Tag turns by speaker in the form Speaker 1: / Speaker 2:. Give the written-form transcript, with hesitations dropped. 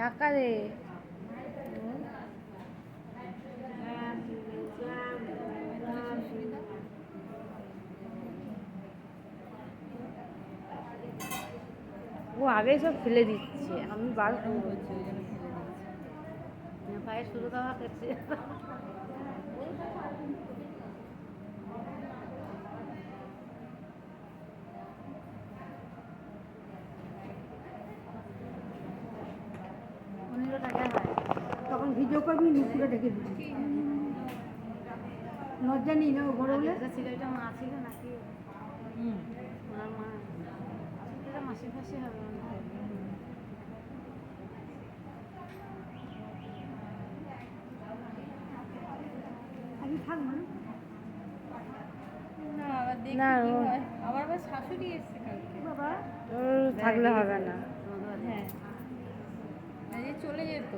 Speaker 1: টাকা দে। ও আগে সব ফেলে দিচ্ছে, আমি বার করবো।
Speaker 2: পায়ে শুরু দেওয়া করছে।
Speaker 3: তখন ভিডিও করবি নুপুরে ডেকে দিবি। লজ্জা নেই না ও বড় হলে?
Speaker 2: ছেলেটা মা ছিল নাকি? ওনার মা মাসি ফাঁসি হবে।
Speaker 3: আমি থাকবো না।
Speaker 4: না আবার দেখি
Speaker 1: না,
Speaker 4: কি
Speaker 1: ও-
Speaker 4: হয়। আবার শাশুড়ি এসছে কালকে।
Speaker 3: বাবা
Speaker 1: ওর থাকলে হবে না।
Speaker 4: হ্যাঁ, এই যে চলে যেত।